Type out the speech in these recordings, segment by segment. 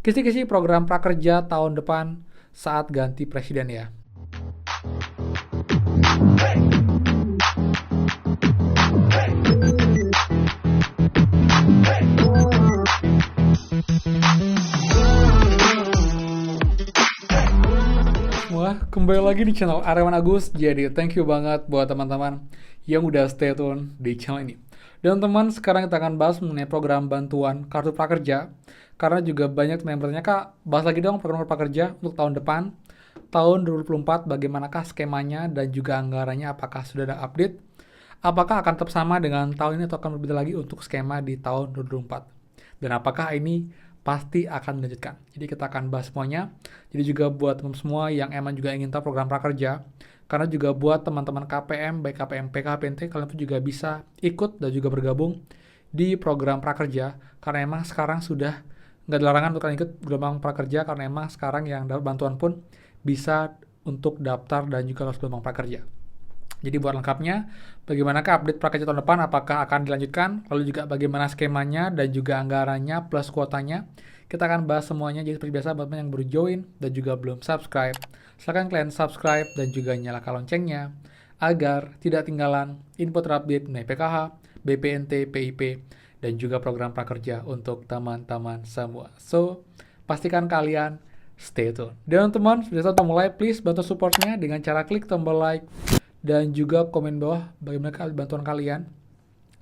kisi-kisi program prakerja tahun depan saat ganti presiden ya. Semua kembali lagi di channel Aryawan Agus. Jadi thank you banget buat teman-teman yang udah stay tune di channel ini. Dan teman, sekarang kita akan bahas mengenai program bantuan kartu prakerja. Karena juga banyak teman yang bertanya, Kak, bahas lagi dong program prakerja untuk tahun depan. Tahun 2024 bagaimanakah skemanya dan juga anggarannya, apakah sudah ada update? Apakah akan tetap sama dengan tahun ini atau akan berbeda lagi untuk skema di tahun 2024? Dan apakah ini pasti akan dilanjutkan? Jadi kita akan bahas semuanya. Jadi juga buat teman semua yang emang juga ingin tahu program prakerja, karena juga buat teman-teman KPM, baik KPM, PK, PNT, kalian pun juga bisa ikut dan juga bergabung di program prakerja, karena emang sekarang sudah nggak ada larangan untuk kalian ikut gelombang prakerja, karena emang sekarang yang dapat bantuan pun bisa untuk daftar dan juga lolos gelombang prakerja. Jadi buat lengkapnya, bagaimanakah update prakerja tahun depan, apakah akan dilanjutkan, lalu juga bagaimana skemanya dan juga anggarannya plus kuotanya, kita akan bahas semuanya. Jadi seperti biasa, buat yang baru join dan juga belum subscribe, silahkan kalian subscribe dan juga nyalakan loncengnya, agar tidak ketinggalan info terupdate mengenai PKH, BPNT, PIP, dan juga program prakerja untuk teman-teman semua. So, pastikan kalian stay tune. Dan teman, sebelum kita mulai, please bantu supportnya dengan cara klik tombol like dan juga komen bawah bagaimana bantuan kalian.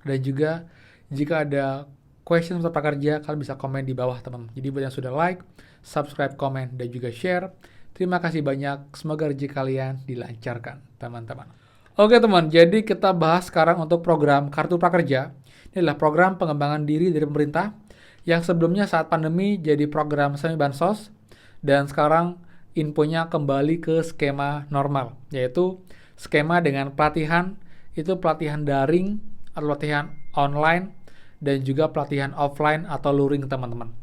Dan juga jika ada question tentang prakerja, kalian bisa komen di bawah teman. Jadi buat yang sudah like, subscribe, komen, dan juga share, terima kasih banyak. Semoga rezeki kalian dilancarkan teman-teman. Oke teman, jadi kita bahas sekarang untuk program Kartu Prakerja. Ini adalah program pengembangan diri dari pemerintah yang sebelumnya saat pandemi jadi program semi bansos, dan sekarang infonya kembali ke skema normal, yaitu skema dengan pelatihan, itu pelatihan daring atau pelatihan online dan juga pelatihan offline atau luring teman-teman.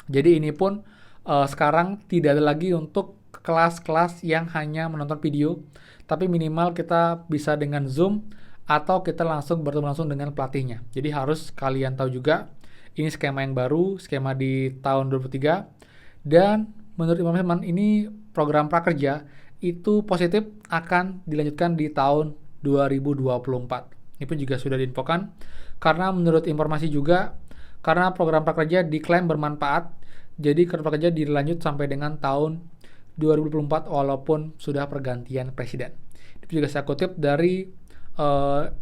Jadi ini pun sekarang tidak ada lagi untuk kelas-kelas yang hanya menonton video, tapi minimal kita bisa dengan Zoom atau kita langsung bertemu langsung dengan pelatihnya. Jadi harus kalian tahu juga, ini skema yang baru, skema di tahun 2023, dan menurut teman-teman ini program prakerja itu positif akan dilanjutkan di tahun 2024. Ini pun juga sudah diinfokan, karena menurut informasi juga, karena program prakerja diklaim bermanfaat, jadi kartu prakerja dilanjut sampai dengan tahun 2024 walaupun sudah pergantian presiden. Itu juga saya kutip dari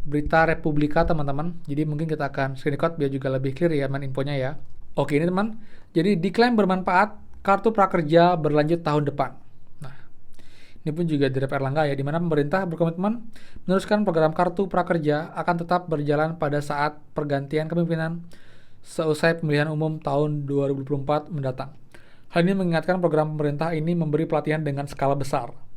berita Republika teman-teman. Jadi mungkin kita akan screenshot biar juga lebih clear ya infonya ya. Oke ini teman, jadi diklaim bermanfaat, kartu prakerja berlanjut tahun depan. Nah, ini pun juga dari Erlangga ya, di mana pemerintah berkomitmen meneruskan program kartu prakerja akan tetap berjalan pada saat pergantian kepemimpinan seusai pemilihan umum tahun 2024 mendatang. Hal ini mengingatkan program pemerintah ini memberi pelatihan dengan skala besar.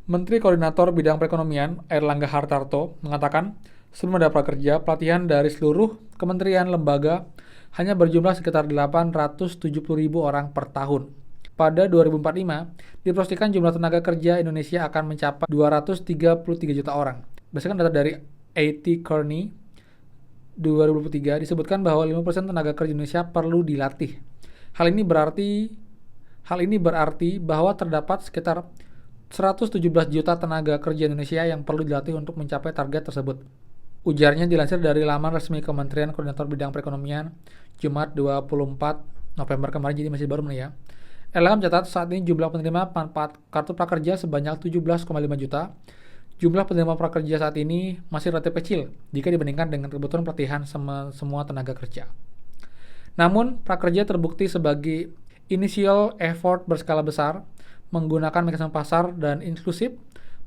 Menteri Koordinator Bidang Perekonomian Airlangga Hartarto mengatakan, sebelum ada prakerja, pelatihan dari seluruh kementerian lembaga hanya berjumlah sekitar 870.000 orang per tahun. Pada 2045, diproyeksikan jumlah tenaga kerja Indonesia akan mencapai 233 juta orang. Berdasarkan data dari IT Kearney 2023, disebutkan bahwa 5% tenaga kerja Indonesia perlu dilatih. Hal ini berarti bahwa terdapat sekitar 117 juta tenaga kerja Indonesia yang perlu dilatih untuk mencapai target tersebut. Ujarnya dilansir dari laman resmi Kementerian Koordinator Bidang Perekonomian Jumat 24 November kemarin, jadi masih baru nih ya. Erlangga mencatat saat ini jumlah penerima manfaat kartu prakerja sebanyak 17,5 juta. Jumlah penerima prakerja saat ini masih relatif kecil jika dibandingkan dengan kebutuhan pelatihan semua tenaga kerja. Namun, prakerja terbukti sebagai initial effort berskala besar, menggunakan mekanisme pasar dan inklusif.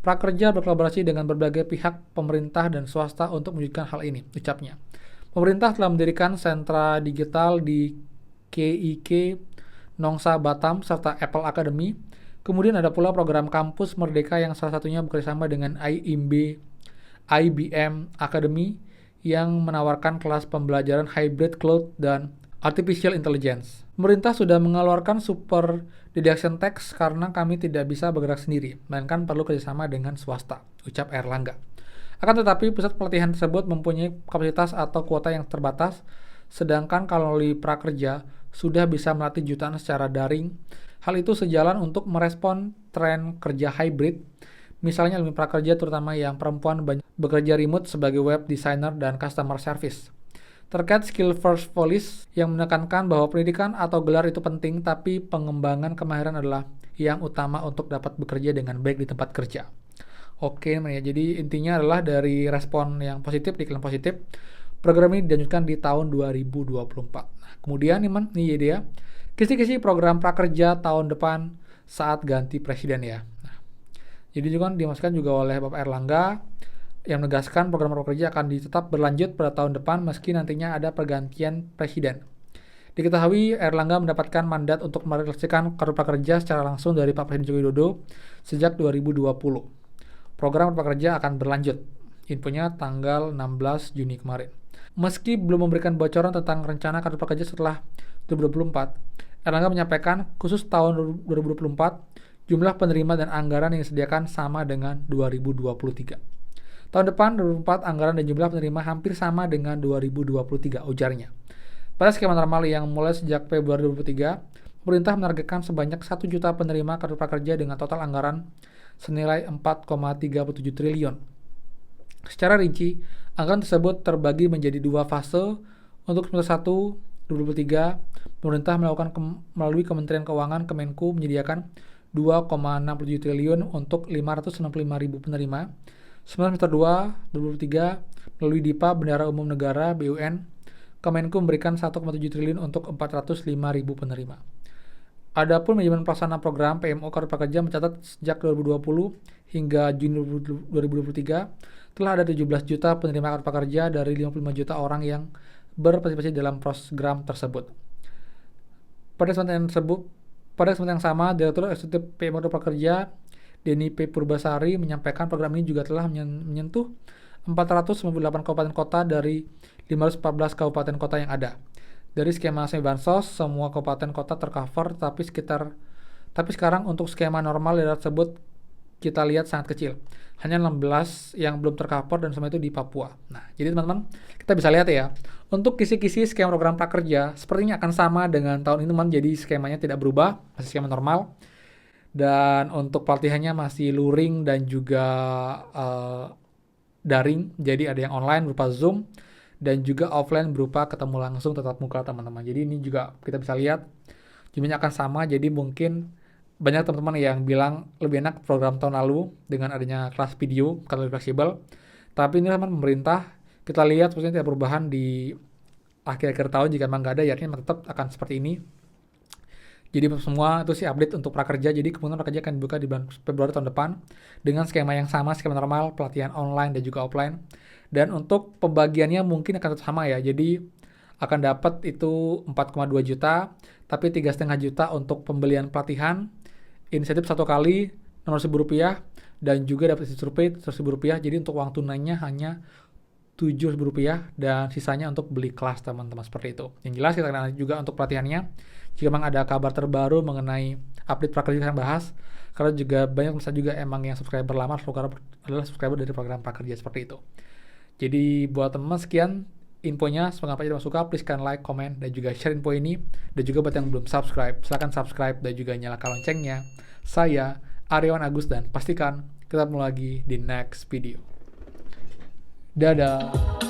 Prakerja berkolaborasi dengan berbagai pihak pemerintah dan swasta untuk mewujudkan hal ini, ucapnya. Pemerintah telah mendirikan sentra digital di KIK, Nongsa, Batam, serta Apple Academy. Kemudian ada pula program Kampus Merdeka yang salah satunya bekerjasama dengan IBM Academy yang menawarkan kelas pembelajaran hybrid cloud dan artificial intelligence. Pemerintah sudah mengeluarkan super deduction tax karena kami tidak bisa bergerak sendiri, melainkan perlu kerjasama dengan swasta, ucap Erlangga. Akan tetapi, pusat pelatihan tersebut mempunyai kapasitas atau kuota yang terbatas, sedangkan kalau di prakerja, sudah bisa melatih jutaan secara daring. Hal itu sejalan untuk merespon tren kerja hybrid. Misalnya ilmu prakerja terutama yang perempuan banyak bekerja remote sebagai web designer dan customer service. Terkait skill first policy yang menekankan bahwa pendidikan atau gelar itu penting, tapi pengembangan kemahiran adalah yang utama untuk dapat bekerja dengan baik di tempat kerja. Oke, jadi intinya adalah dari respon yang positif, iklan positif, program ini dilanjutkan di tahun 2024. Nah, kemudian nih dia, kisi-kisi program prakerja tahun depan saat ganti presiden ya. Nah, jadi juga dimasukkan juga oleh Bapak Erlangga yang menegaskan program prakerja akan tetap berlanjut pada tahun depan meski nantinya ada pergantian presiden. Diketahui Erlangga mendapatkan mandat untuk merealisasikan kartu prakerja secara langsung dari Pak Presiden Joko Widodo sejak 2020. Program prakerja akan berlanjut. Infonya tanggal 16 Juni kemarin. Meski belum memberikan bocoran tentang rencana kartu prakerja setelah 2024, Erlangga menyampaikan khusus tahun 2024 jumlah penerima dan anggaran yang disediakan sama dengan 2023. Tahun depan 2024 anggaran dan jumlah penerima hampir sama dengan 2023, ujarnya. Pada skema normal yang mulai sejak Februari 2023, pemerintah menargetkan sebanyak 1 juta penerima kartu prakerja dengan total anggaran senilai 4,37 triliun. Secara rinci, anggaran tersebut terbagi menjadi 2 fase. Untuk semester 1, 2023, pemerintah melalui Kementerian Keuangan Kemenku menyediakan 2,67 triliun untuk 565.000 penerima. Semester 2, 2023, melalui DIPA Bendahara Umum Negara BUN, Kemenku memberikan 1,7 triliun untuk 405.000 penerima. Adapun manajemen pelaksana program PMO Kartu Prakerja mencatat sejak 2020 hingga Juni 2023 telah ada 17 juta penerima kartu prakerja dari 55 juta orang yang berpartisipasi dalam program tersebut. Pada kesempatan yang sama, Direktur Eksekutif PMO Kartu Prakerja Denny P. Purbasari menyampaikan program ini juga telah menyentuh 498 kabupaten kota dari 514 kabupaten kota yang ada. Dari skema semi bansos, semua kabupaten kota tercover, tapi sekarang untuk skema normal daerah tersebut kita lihat sangat kecil. Hanya 16 yang belum tercover dan semua itu di Papua. Nah, jadi teman-teman, kita bisa lihat ya, untuk kisi-kisi skema program prakerja sepertinya akan sama dengan tahun ini, teman. Jadi skemanya tidak berubah, masih skema normal. Dan untuk pelatihannya masih luring dan juga daring. Jadi ada yang online berupa Zoom dan juga offline berupa ketemu langsung tatap muka, teman-teman. Jadi ini juga kita bisa lihat jumlahnya akan sama. Jadi mungkin banyak teman-teman yang bilang lebih enak program tahun lalu dengan adanya kelas video karena lebih fleksibel. Tapi ini teman pemerintah kita lihat sepertinya tidak perubahan di akhir-akhir tahun. Jika memang nggak ada, ya artinya tetap akan seperti ini. Jadi semua itu sih update untuk prakerja. Jadi kemungkinan prakerja akan dibuka di bulan Februari tahun depan dengan skema yang sama, skema normal, pelatihan online dan juga offline. Dan untuk pembagiannya mungkin akan tetap sama ya. Jadi akan dapat itu 4,2 juta, tapi 3,5 juta untuk pembelian pelatihan, insentif 1 kali Rp600.000, dan juga dapat survei Rp100.000. Jadi untuk uang tunainya hanya Rp7.000 dan sisanya untuk beli kelas, teman-teman, seperti itu. Yang jelas kita akan juga untuk pelatihannya. Jika memang ada kabar terbaru mengenai update prakerja yang bahas, karena juga banyak misalnya juga emang yang subscriber lama adalah subscriber dari program prakerja seperti itu. Jadi buat teman-teman sekian infonya, semoga apa suka, please kan like, comment, dan juga share info ini. Dan juga buat yang belum subscribe, silahkan subscribe dan juga nyalakan loncengnya. Saya Aryawan Agus dan pastikan kita ketemu lagi di next video. Dadah.